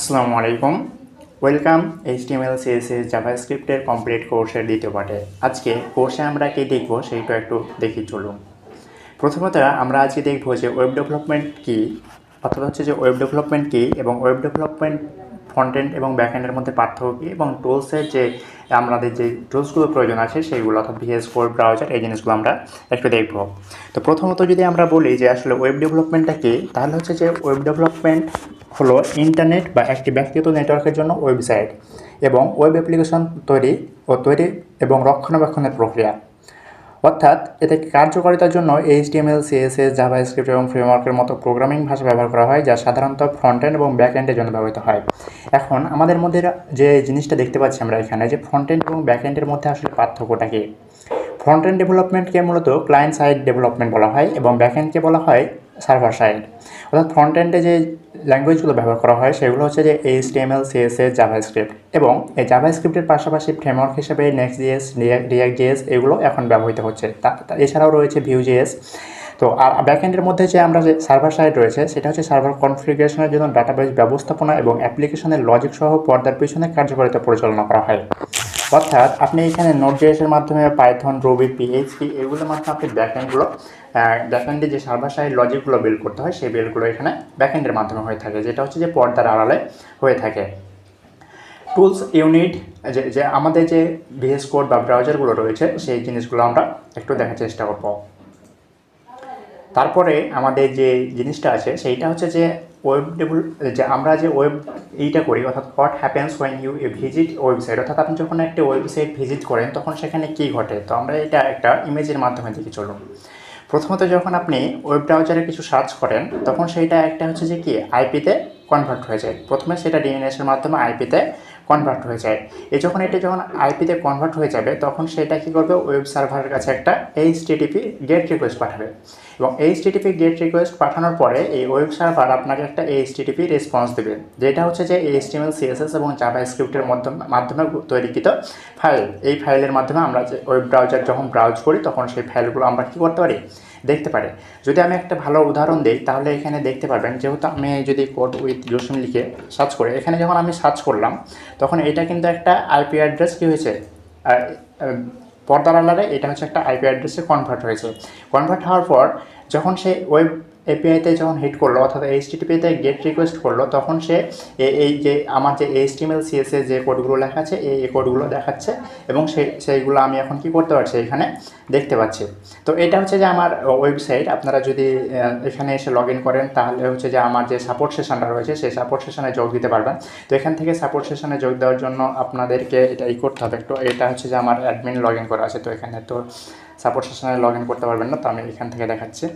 আসসালামু আলাইকুম। Welcome HTML CSS জাভাস্ক্রিপ্টের complete কোর্সের দ্বিতীয় পার্টে। আজকে কোর্সে আমরা কি দেখব সেইটা একটু দেখি চলুন। প্রথমত আমরা আজকে দেখব যে ওয়েব ডেভেলপমেন্ট কী, অর্থাৎ হচ্ছে যে ওয়েব ডেভেলপমেন্ট কী এবং ওয়েব ডেভেলপমেন্ট ফ্রন্ট-এন্ড এবং ব্যাক-এন্ডের মধ্যে পার্থক্য কী এবং টুলসের যে আমাদের যে টুলসগুলো প্রয়োজন আছে সেইগুলো অর্থাৎ VS কোড ব্রাউজার এই জিনিসগুলো আমরা একটু দেখব। তো প্রথমত যদি আমরা বলি যে আসলে ওয়েব ডেভেলপমেন্টটা কী, তাহলে হচ্ছে যে ওয়েব ডেভেলপমেন্ট হলো ইন্টারনেট বা একটি ব্যক্তিগত নেটওয়ার্কের জন্য ওয়েবসাইট এবং ওয়েব অ্যাপ্লিকেশন তৈরি এবং রক্ষণাবেক্ষণের প্রক্রিয়া। অর্থাৎ এতে কার্যকারিতার জন্য HTML CSS জাভাস্ক্রিপ্ট এবং ফ্রেমওয়ার্কের মতো প্রোগ্রামিং ভাষা ব্যবহার করা হয়, যা সাধারণত ফ্রন্ট-এন্ড এবং ব্যাক-এন্ডের জন্য ব্যবহৃত হয়। এখন আমাদের মধ্যে যে জিনিসটা দেখতে পাচ্ছি আমরা এখানে, যে ফ্রন্ট-এন্ড এবং ব্যাক-এন্ডের মধ্যে আসলে পার্থক্যটা কী। ফ্রন্ট-এন্ড ডেভেলপমেন্টকে মূলত ক্লায়েন্ট সাইড ডেভেলপমেন্ট বলা হয় এবং ব্যাক-এন্ডকে বলা হয় সার্ভার সাইড। অর্থাৎ ফ্রন্ট-এন্ডে যে ল্যাঙ্গুয়েজগুলো ব্যবহার করা হয় সেগুলো হচ্ছে যে HTML CSS জাভাস্ক্রিপ্ট, এবং এই জাভাস্ক্রিপ্টের পাশাপাশি ফ্রেমওয়ার্ক হিসেবে নেক্সট.js, রিয়াক্ট.js এগুলো এখন ব্যবহৃত হচ্ছে। এছাড়াও রয়েছে Vue.js। তো আর ব্যাকএন্ডের মধ্যে যে আমরা যে সার্ভার সাইড রয়েছে সেটা হচ্ছে সার্ভার কনফিগারেশনের জন্য ডাটাবেস ব্যবস্থাপনা এবং অ্যাপ্লিকেশনের লজিক সহ পর্দার পিছনে কার্যকারিতা পরিচালনা করা হয়। অর্থাৎ আপনি এখানে নোড.js-এর মাধ্যমে পাইথন, রুবি, PHP এগুলোর মাধ্যমে আপনি ব্যাকএন্ডে যে সার্ভার সাইড লজিকগুলো বিল্ড করতে হয় সেই বিল্ডগুলো এখানে ব্যাকএন্ডের মাধ্যমে হয়ে থাকে, যেটা হচ্ছে যে পর্দার আড়ালে হয়ে থাকে। টুলস ইউনিট যে আমাদের যে VS কোড বা ব্রাউজারগুলো রয়েছে সেই জিনিসগুলো আমরা একটু দেখার চেষ্টা করব। তারপরে আমাদের যে জিনিসটা আছে সেইটা হচ্ছে যে আমরা যে ওয়েব করি, অর্থাৎ what happens when you visit website, অর্থাৎ আপনি যখন একটা ওয়েবসাইট ভিজিট করেন তখন সেখানে কী ঘটে। তো আমরা এটা একটা ইমেজের মাধ্যমে দেখি চলুন। প্রথমত যখন আপনি ওয়েব ব্রাউজারে কিছু সার্চ করেন তখন সেইটা একটা হচ্ছে যে কি আইপিতে কনভার্ট হয়ে যায়। প্রথমে সেটা DNS-এর মাধ্যমে আইপিতে কনভার্ট হয়ে যায়। যখন আইপিতে কনভার্ট হয়ে যাবে তখন সেটা কী করবে, ওয়েব সার্ভারের কাছে একটা HTTP গেট রিকোয়েস্ট পাঠাবে, এবং HTTP গেট রিকোয়েস্ট পাঠানোর পরে এই ওয়েব সার্ভার আপনাকে একটা HTTP রেসপন্স দেবে, যেটা হচ্ছে যে HTML CSS এবং জাভাস্ক্রিপ্টের মাধ্যমে তৈরিকৃত ফাইল। এই ফাইলের মাধ্যমে আমরা যে ওয়েব ব্রাউজার যখন ব্রাউজ করি তখন সেই ফাইলগুলো আমরা কী করতে পারি, দেখতে পারে। যদি আমি একটা ভালো উদাহরণ দিই তাহলে এখানে দেখতে পারবেন, যেহেতু আমি যদি কোড উইথ জসিম লিখে সার্চ করি, এখানে যখন আমি সার্চ করলাম তখন এটা কিন্তু একটা আইপি অ্যাড্রেস কী হয়েছে, পর্দার আড়ালে এটা হচ্ছে একটা আইপি অ্যাড্রেসে কনভার্ট হয়েছে। কনভার্ট হওয়ার পর যখন সে ওয়েব এপিআইতে যখন হিট করলো, অর্থাৎ HTTP-তে গেট রিকোয়েস্ট করলো, তখন সে এই যে আমার যে HTML CSS যে কোডগুলো লেখা আছে এই কোডগুলো দেখাচ্ছে, এবং সেইগুলো আমি এখন কি করতে পারছি, এখানে দেখতে পাচ্ছি। তো এটা হচ্ছে যে আমার ওয়েবসাইট। আপনারা যদি এখানে এসে লগ ইন করেন তাহলে হচ্ছে যে আমার যে সাপোর্ট সেশনটা রয়েছে সেই সাপোর্ট সেশনে যোগ দিতে পারবেন। তো এখান থেকে সাপোর্ট সেশনে যোগ দেওয়ার জন্য আপনাদেরকে এটাই করতে হবে একটু। এটা হচ্ছে যে আমার অ্যাডমিন লগ ইন করা আছে, তো এখানে তো সাপোর্ট সেশনে লগ ইন করতে পারবেন না, তো আমি এখান থেকে দেখাচ্ছি।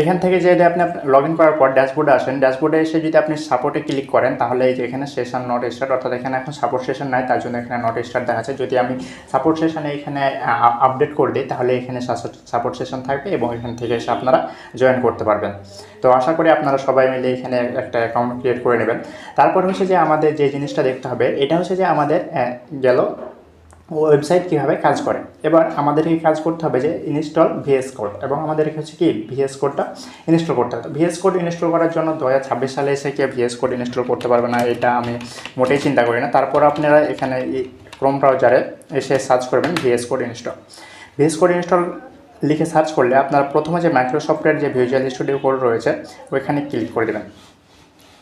এখান থেকে যদি আপনি লগ ইন করার পর ড্যাশবোর্ডে আসেন, ড্যাশবোর্ডে এসে যদি আপনি সাপোর্টে ক্লিক করেন তাহলে এই যে এখানে সেশন নট স্টার্ট, অর্থাৎ এখানে এখন সাপোর্ট সেশন নাই, তার জন্য এখানে নট স্টার্ট দেখাচ্ছে। যদি আমি সাপোর্ট সেশনে এখানে আপডেট করে দিই তাহলে এখানে সাপোর্ট সেশন থাকবে এবং এখান থেকে এসে আপনারা জয়েন করতে পারবেন। তো আশা করি আপনারা সবাই মিলে এখানে একটা অ্যাকাউন্ট ক্রিয়েট করে নেবেন। তারপর হচ্ছে যে আমাদের যে জিনিসটা দেখতে হবে এটা হচ্ছে যে আমাদের গেল ওয়েবসাইট কীভাবে কাজ করে। এবার আমাদেরকে কাজ করতে হবে যে ইনস্টল VS কোড, এবং আমাদেরকে হচ্ছে কি VS কোডটা ইনস্টল করতে হবে। তো VS কোড ইনস্টল করার জন্য 2026 সালে এসে কি VS কোড ইনস্টল করতে পারবে না, এটা আমি মোটেই চিন্তা করি না। তারপর আপনারা এখানে ক্রোম ব্রাউজারে এসে সার্চ করবেন VS code install. VS code install লিখে সার্চ করলে আপনারা প্রথমে যে মাইক্রোসফটের যে ভিজুয়াল স্টুডিও কোড রয়েছে ওইখানে ক্লিক করে দেবেন।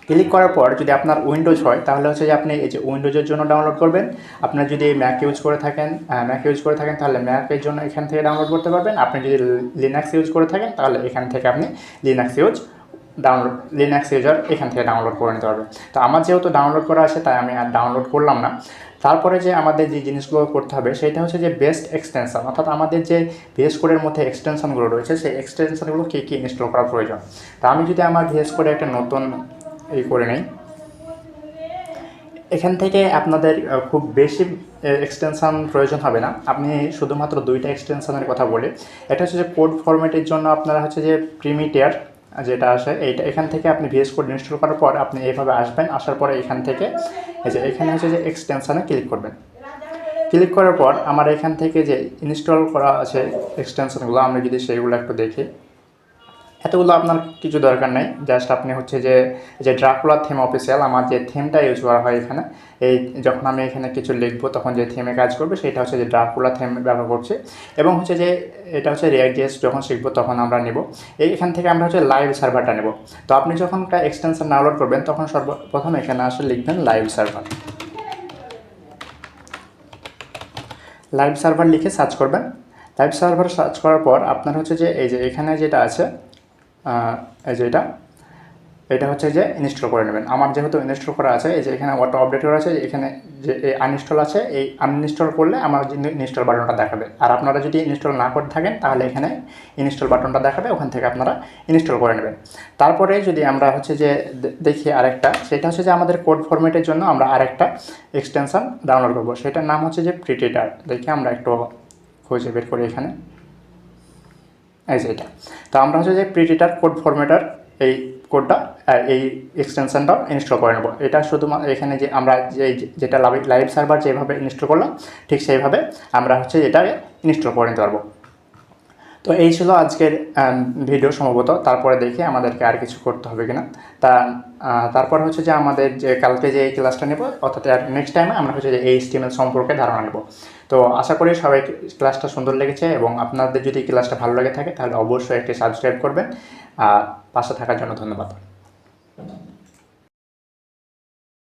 ক্লিক করার পর যদি আপনার উইন্ডোজ হয় তাহলে হচ্ছে যে আপনি এই যে উইন্ডোজের জন্য ডাউনলোড করবেন। আপনার যদি ম্যাক ইউজ করে থাকেন তাহলে ম্যাকের জন্য এখান থেকে ডাউনলোড করতে পারবেন। আপনি যদি লিনাক্স ইউজ করে থাকেন তাহলে এখান থেকে আপনি লিনাক্স ইউজার এখান থেকে ডাউনলোড করে নিতে পারবেন। তো আমার যেহেতু ডাউনলোড করা আছে তাই আমি আর ডাউনলোড করলাম না। তারপরে যে আমাদের যে জিনিসগুলো করতে হবে সেটা হচ্ছে যে বেস্ট এক্সটেনশন, অর্থাৎ আমাদের যে VS কোডের মধ্যে এক্সটেনশনগুলো রয়েছে সেই এক্সটেনশনগুলো কী কী ইনস্টল করা প্রয়োজন। তো আমি যদি আমার VS কোডে একটা নতুন করে নেই, এখান থেকে আপনাদের খুব বেশি এক্সটেনশন প্রয়োজন হবে না। আপনি শুধুমাত্র 2টা এক্সটেনশনের কথা বলি। এটা হচ্ছে যে কোড ফরম্যাটের জন্য আপনারা হচ্ছে যে প্রিমিটিয়ার যেটা আসে এইটা, এখান থেকে আপনি VS কোড ইনস্টল করার পর আপনি এইভাবে আসবেন, আসার পরে এখান থেকে এই যে এখানে হচ্ছে যে এক্সটেনশনে ক্লিক করবেন। ক্লিক করার পর আমার এখান থেকে যে ইনস্টল করা আছে এক্সটেনশনগুলো, আমরা যদি সেইগুলো একটু দেখি, এতগুলো আপনার কিছু দরকার নেই, জাস্ট আপনি হচ্ছে যে ড্রাকুলা থিম অফিসিয়াল আমার যে থিমটা ইউজ করা হয় এখানে, এই যখন আমি এখানে কিছু লিখবো তখন যে থিমে কাজ করবে সেটা হচ্ছে যে ড্রাকুলা থিম ব্যবহার করছি। এবং হচ্ছে যে এটা হচ্ছে React.js যখন শিখবো তখন আমরা নেব এখান থেকে আমরা হচ্ছে লাইভ সার্ভারটা নেব। তো আপনি যখন একটা এক্সটেনশন ডাউনলোড করবেন তখন সর্বপ্রথম এখানে আসলে লিখবেন লাইভ সার্ভার। লাইভ সার্ভার লিখে সার্চ করবেন। লাইভ সার্ভার সার্চ করার পর আপনার হচ্ছে যে এই যে এখানে যেটা আছে, এই যে এটা হচ্ছে যে ইনস্টল করে নেবেন। আমার যেহেতু ইনস্টল করা আছে, এই যে এখানে অটো আপডেট করা আছে, এখানে যে এই আনইনস্টল আছে, এই আনইনস্টল করলে আমার ইনস্টল বাটনটা দেখাবে। আর আপনারা যদি ইনস্টল না করে থাকেন তাহলে এখানে ইনস্টল বাটনটা দেখাবে, ওখান থেকে আপনারা ইনস্টল করে নেবেন। তারপরে যদি আমরা হচ্ছে যে দেখি আরেকটা, সেটা হচ্ছে যে আমাদের কোড ফরম্যাটের জন্য আমরা আরেকটা এক্সটেনশন ডাউনলোড করবো, সেটার নাম হচ্ছে যে প্রিটিটার। দেখি আমরা একটু খুঁজে বের করি এখানে, এই যে এটা। তো আমরা হচ্ছে যে প্রিটিটার কোড ফরম্যাটার এই কোডটা এই এক্সটেনশনটাও ইনস্টল করে নেব। এটা শুধুমাত্র এখানে যে আমরা যেটা লাইভ সার্ভার যেভাবে ইনস্টল করলাম ঠিক সেইভাবে আমরা হচ্ছে এটাকে ইনস্টল করে নিতে পারবো। তো এই ছিল আজকের ভিডিও সম্ভবত। তারপরে দেখি আমাদেরকে আর কিছু করতে হবে কিনা। তারপর হচ্ছে যে আমাদের যে কালকে যে এই ক্লাসটা নেব, অর্থাৎ নেক্সট টাইমে আমরা হচ্ছে যে HTML সম্পর্কে ধারণা নেব। তো আশা করি সবাই ক্লাসটা সুন্দর লেগেছে, এবং আপনাদের যদি ক্লাসটা ভালো লাগে থাকে তাহলে অবশ্যই একটি সাবস্ক্রাইব করবেন। পাশে থাকার জন্য ধন্যবাদ।